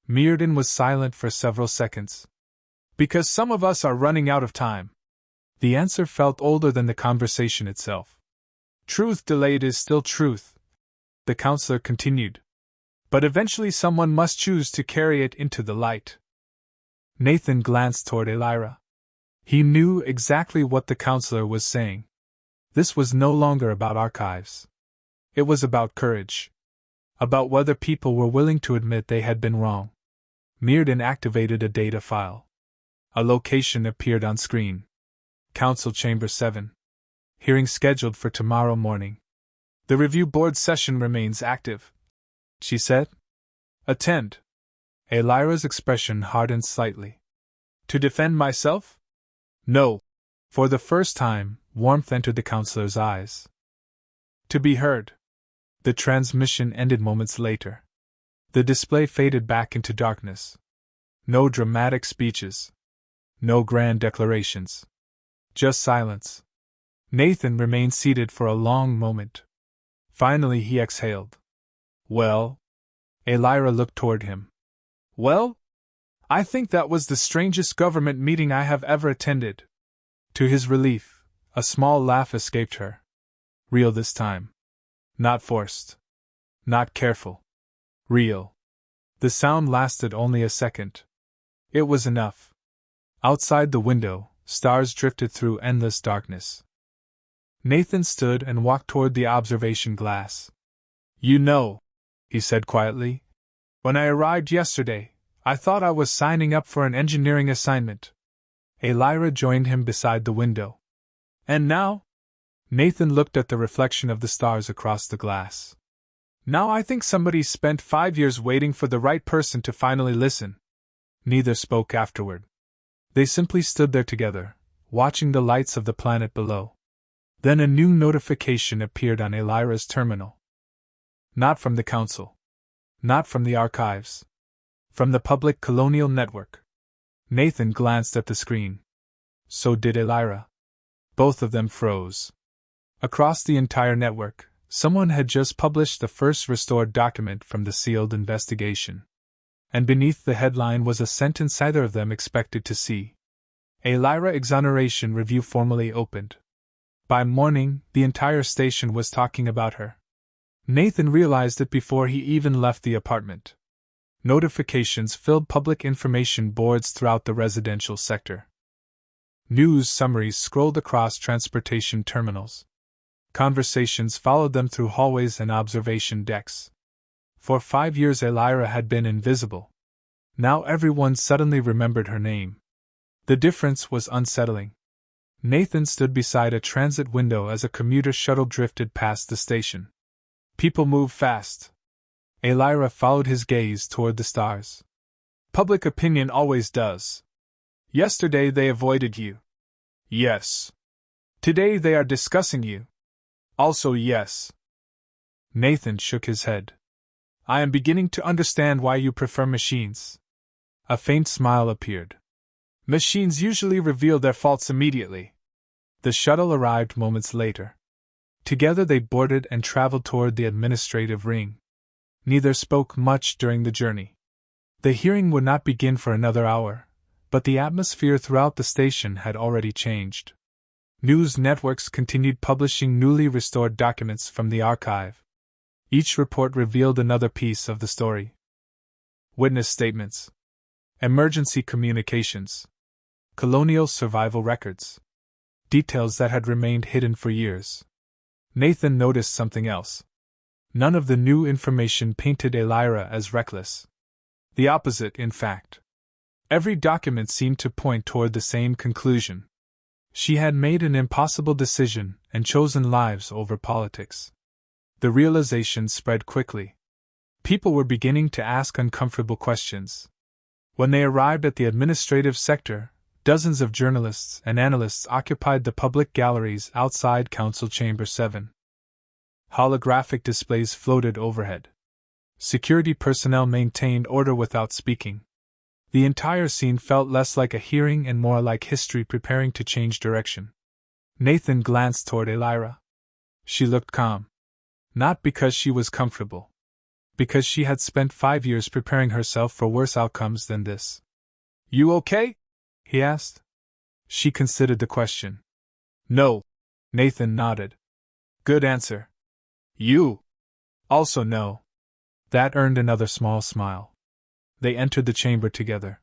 Meerden was silent for several seconds. Because some of us are running out of time. The answer felt older than the conversation itself. Truth delayed is still truth, the counselor continued. But eventually someone must choose to carry it into the light. Nathan glanced toward Elira. He knew exactly what the counselor was saying. This was no longer about archives. It was about courage. About whether people were willing to admit they had been wrong. Meerden activated a data file. A location appeared on screen. Council Chamber 7. Hearing scheduled for tomorrow morning. The review board session remains active, she said. Attend. Elira's expression hardened slightly. To defend myself? No. For the first time, warmth entered the counselor's eyes. To be heard. The transmission ended moments later. The display faded back into darkness. No dramatic speeches. No grand declarations. Just silence. Nathan remained seated for a long moment. Finally he exhaled. Well? Elira looked toward him. Well? I think that was the strangest government meeting I have ever attended. To his relief, A small laugh escaped her. Real this time. Not forced. Not careful. Real. The sound lasted only a second. It was enough. Outside the window, stars drifted through endless darkness. Nathan stood and walked toward the observation glass. You know, he said quietly, when I arrived yesterday, I thought I was signing up for an engineering assignment. Elira joined him beside the window. And now? Nathan looked at the reflection of the stars across the glass. Now I think somebody spent 5 years waiting for the right person to finally listen. Neither spoke afterward. They simply stood there together, watching the lights of the planet below. Then a new notification appeared on Elira's terminal. Not from the Council. Not from the archives. From the public colonial network. Nathan glanced at the screen. So did Elira. Both of them froze. Across the entire network, someone had just published the first restored document from the sealed investigation. And beneath the headline was a sentence either of them expected to see. Elira Exoneration Review formally opened. By morning, the entire station was talking about her. Nathan realized it before he even left the apartment. Notifications filled public information boards throughout the residential sector. News summaries scrolled across transportation terminals. Conversations followed them through hallways and observation decks. For 5 years Elira had been invisible. Now everyone suddenly remembered her name. The difference was unsettling. Nathan stood beside a transit window as a commuter shuttle drifted past the station. People move fast. Elira followed his gaze toward the stars. Public opinion always does. Yesterday they avoided you. Yes. Today they are discussing you. Also yes. Nathan shook his head. I am beginning to understand why you prefer machines. A faint smile appeared. Machines usually reveal their faults immediately. The shuttle arrived moments later. Together they boarded and traveled toward the administrative ring. Neither spoke much during the journey. The hearing would not begin for another hour, but the atmosphere throughout the station had already changed. News networks continued publishing newly restored documents from the archive. Each report revealed another piece of the story. Witness statements. Emergency communications. Colonial survival records. Details that had remained hidden for years. Nathan noticed something else. None of the new information painted Elira as reckless. The opposite, in fact. Every document seemed to point toward the same conclusion. She had made an impossible decision and chosen lives over politics. The realization spread quickly. People were beginning to ask uncomfortable questions. When they arrived at the administrative sector, dozens of journalists and analysts occupied the public galleries outside Council Chamber 7. Holographic displays floated overhead. Security personnel maintained order without speaking. The entire scene felt less like a hearing and more like history preparing to change direction. Nathan glanced toward Elira. She looked calm. Not because she was comfortable. Because she had spent 5 years preparing herself for worse outcomes than this. You okay? He asked. She considered the question. No. Nathan nodded. Good answer. You? Also no. That earned another small smile. They entered the chamber together.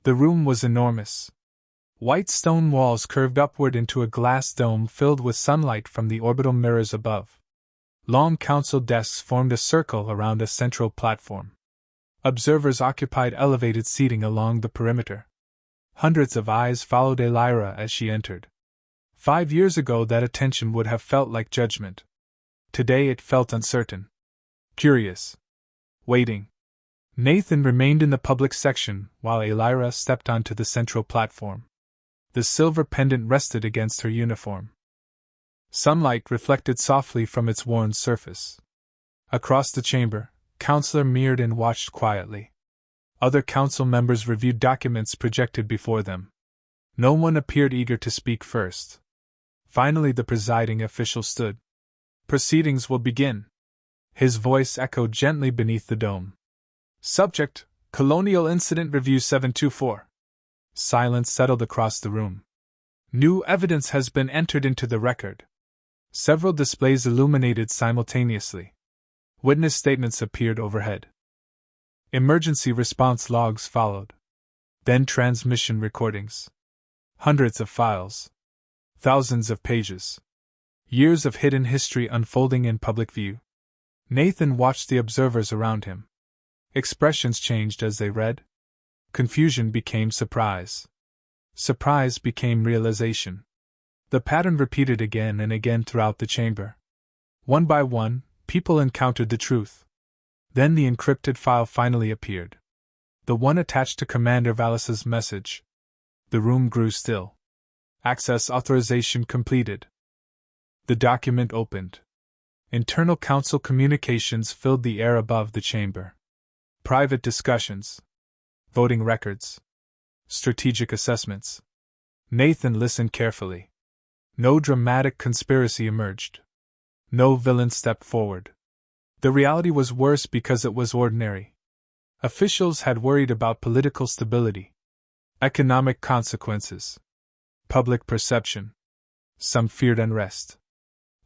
The room was enormous. White stone walls curved upward into a glass dome filled with sunlight from the orbital mirrors above. Long council desks formed a circle around a central platform. Observers occupied elevated seating along the perimeter. Hundreds of eyes followed Elira as she entered. 5 years ago that attention would have felt like judgment. Today it felt uncertain. Curious. Waiting. Nathan remained in the public section while Elira stepped onto the central platform. The silver pendant rested against her uniform. Sunlight reflected softly from its worn surface. Across the chamber, Counselor Meerden watched quietly. Other council members reviewed documents projected before them. No one appeared eager to speak first. Finally, the presiding official stood. Proceedings will begin. His voice echoed gently beneath the dome. Subject: Colonial Incident Review 724. Silence settled across the room. New evidence has been entered into the record. Several displays illuminated simultaneously. Witness statements appeared overhead. Emergency response logs followed. Then transmission recordings. Hundreds of files. Thousands of pages. Years of hidden history unfolding in public view. Nathan watched the observers around him. Expressions changed as they read. Confusion became surprise. Surprise became realization. The pattern repeated again and again throughout the chamber. One by one, people encountered the truth. Then the encrypted file finally appeared. The one attached to Commander Vallis's message. The room grew still. Access authorization completed. The document opened. Internal council communications filled the air above the chamber. Private discussions. Voting records. Strategic assessments. Nathan listened carefully. No dramatic conspiracy emerged. No villain stepped forward. The reality was worse because it was ordinary. Officials had worried about political stability, economic consequences, public perception. Some feared unrest.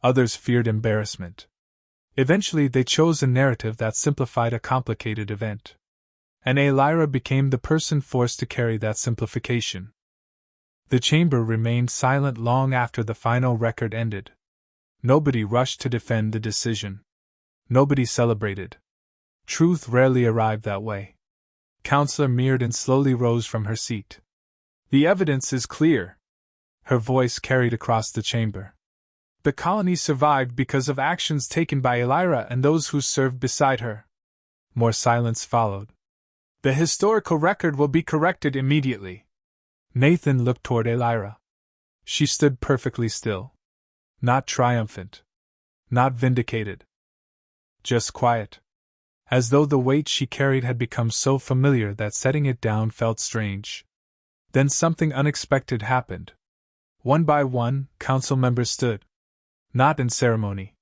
Others feared embarrassment. Eventually, they chose a narrative that simplified a complicated event. And Elira became the person forced to carry that simplification. The chamber remained silent long after the final record ended. Nobody rushed to defend the decision. Nobody celebrated. Truth rarely arrived that way. Counselor Mearden slowly rose from her seat. The evidence is clear. Her voice carried across the chamber. The colony survived because of actions taken by Elira and those who served beside her. More silence followed. The historical record will be corrected immediately. Nathan looked toward Elira. She stood perfectly still. Not triumphant. Not vindicated. Just quiet. As though the weight she carried had become so familiar that setting it down felt strange. Then something unexpected happened. One by one, council members stood. Not in ceremony.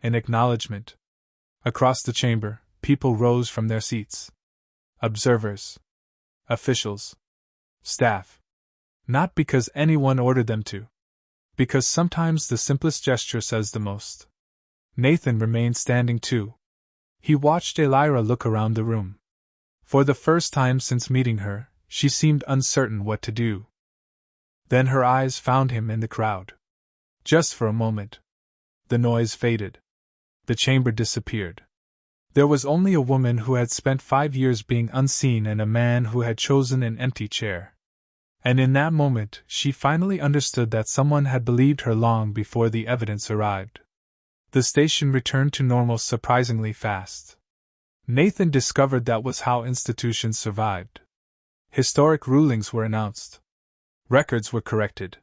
In acknowledgement. Across the chamber, people rose from their seats. Observers. Officials. Staff. Not because anyone ordered them to. Because sometimes the simplest gesture says the most. Nathan remained standing too. He watched Elira look around the room. For the first time since meeting her, she seemed uncertain what to do. Then her eyes found him in the crowd. Just for a moment. The noise faded. The chamber disappeared. There was only a woman who had spent 5 years being unseen and a man who had chosen an empty chair. And in that moment, she finally understood that someone had believed her long before the evidence arrived. The station returned to normal surprisingly fast. Nathan discovered that was how institutions survived. Historic rulings were announced. Records were corrected.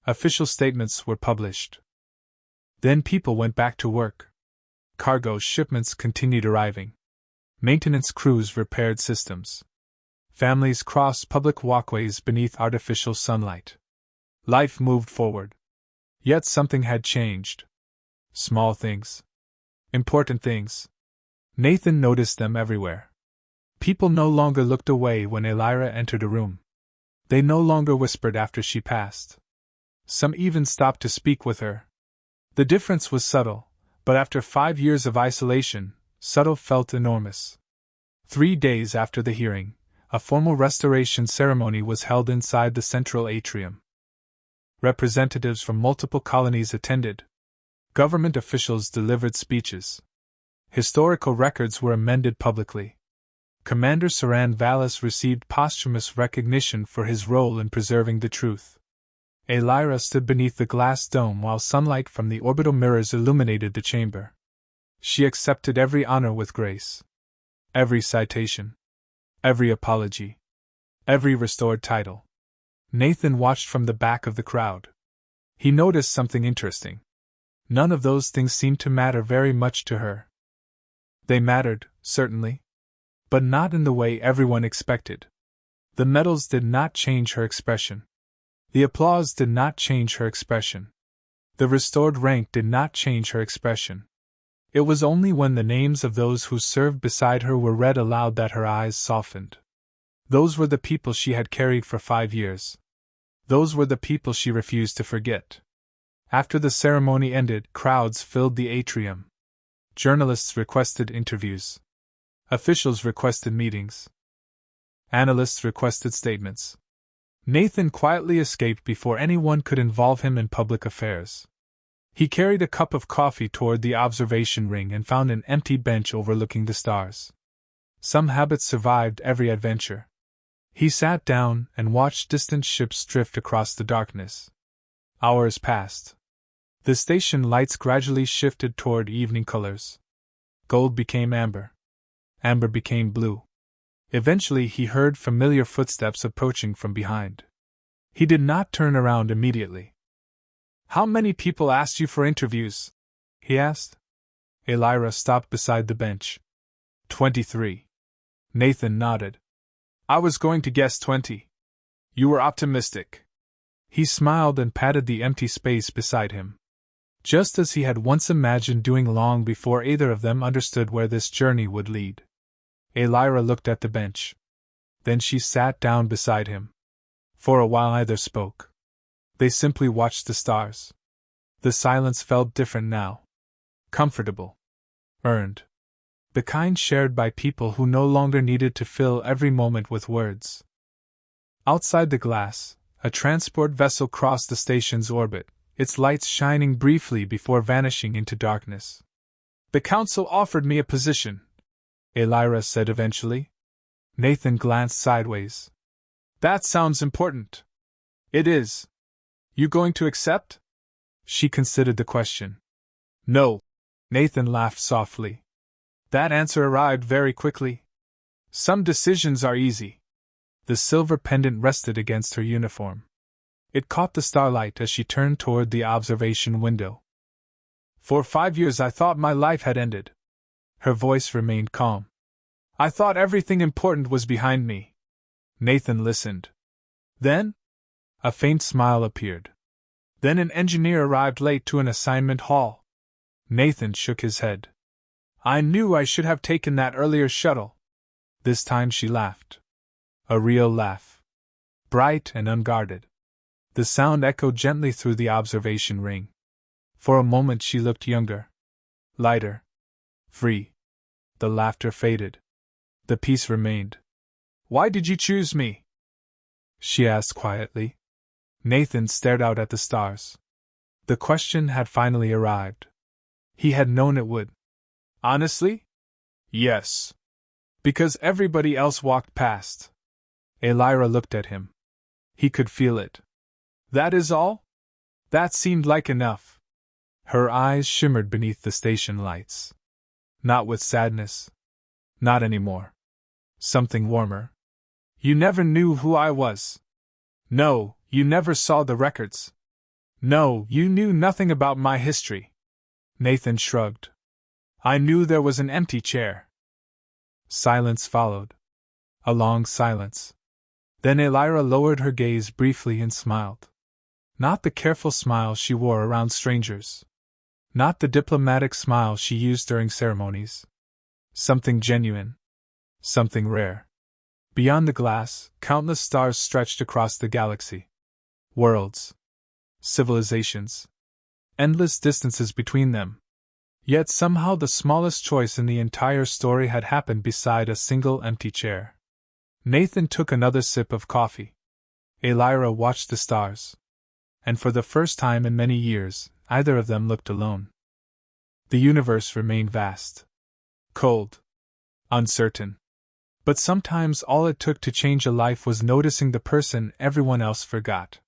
Official statements were published. Then people went back to work. Cargo shipments continued arriving. Maintenance crews repaired systems. Families crossed public walkways beneath artificial sunlight. Life moved forward. Yet something had changed. Small things. Important things. Nathan noticed them everywhere. People no longer looked away when Elira entered a room. They no longer whispered after she passed. Some even stopped to speak with her. The difference was subtle, but after 5 years of isolation, subtle felt enormous. 3 days after the hearing, a formal restoration ceremony was held inside the central atrium. Representatives from multiple colonies attended. Government officials delivered speeches. Historical records were amended publicly. Commander Saran Vallis received posthumous recognition for his role in preserving the truth. Elira stood beneath the glass dome while sunlight from the orbital mirrors illuminated the chamber. She accepted every honor with grace. Every citation. Every apology. Every restored title. Nathan watched from the back of the crowd. He noticed something interesting. None of those things seemed to matter very much to her. They mattered, certainly. But not in the way everyone expected. The medals did not change her expression. The applause did not change her expression. The restored rank did not change her expression. It was only when the names of those who served beside her were read aloud that her eyes softened. Those were the people she had carried for 5 years. Those were the people she refused to forget. After the ceremony ended, crowds filled the atrium. Journalists requested interviews. Officials requested meetings. Analysts requested statements. Nathan quietly escaped before anyone could involve him in public affairs. He carried a cup of coffee toward the observation ring and found an empty bench overlooking the stars. Some habits survived every adventure. He sat down and watched distant ships drift across the darkness. Hours passed. The station lights gradually shifted toward evening colors. Gold became amber. Amber became blue. Eventually he heard familiar footsteps approaching from behind. He did not turn around immediately. "How many people asked you for interviews?" he asked. Elira stopped beside the bench. 23. Nathan nodded. "I was going to guess 20. You were optimistic." He smiled and patted the empty space beside him. Just as he had once imagined doing long before either of them understood where this journey would lead. Elira looked at the bench. Then she sat down beside him. For a while neither spoke. They simply watched the stars. The silence felt different now. Comfortable. Earned. The kind shared by people who no longer needed to fill every moment with words. Outside the glass, a transport vessel crossed the station's orbit, its lights shining briefly before vanishing into darkness. "The council offered me a position," Elira said eventually. Nathan glanced sideways. "That sounds important." "It is. You going to accept?" She considered the question. "No." Nathan laughed softly. That answer arrived very quickly. "Some decisions are easy." The silver pendant rested against her uniform. It caught the starlight as she turned toward the observation window. "For 5 years I thought my life had ended." Her voice remained calm. "I thought everything important was behind me." Nathan listened. Then? A faint smile appeared. "Then an engineer arrived late to an assignment hall." Nathan shook his head. "I knew I should have taken that earlier shuttle." This time she laughed. A real laugh. Bright and unguarded. The sound echoed gently through the observation ring. For a moment she looked younger. Lighter. Free. The laughter faded. The peace remained. "Why did you choose me?" she asked quietly. Nathan stared out at the stars. The question had finally arrived. He had known it would. "Honestly? Yes. Because everybody else walked past." Elira looked at him. He could feel it. "That is all?" That seemed like enough. Her eyes shimmered beneath the station lights. Not with sadness. Not anymore. Something warmer. "You never knew who I was." "No, you never saw the records." "No, you knew nothing about my history." Nathan shrugged. "I knew there was an empty chair." Silence followed. A long silence. Then Elira lowered her gaze briefly and smiled. Not the careful smile she wore around strangers. Not the diplomatic smile she used during ceremonies. Something genuine. Something rare. Beyond the glass, countless stars stretched across the galaxy. Worlds. Civilizations. Endless distances between them. Yet somehow the smallest choice in the entire story had happened beside a single empty chair. Nathan took another sip of coffee. Elira watched the stars. And for the first time in many years, either of them looked alone. The universe remained vast. Cold. Uncertain. But sometimes all it took to change a life was noticing the person everyone else forgot.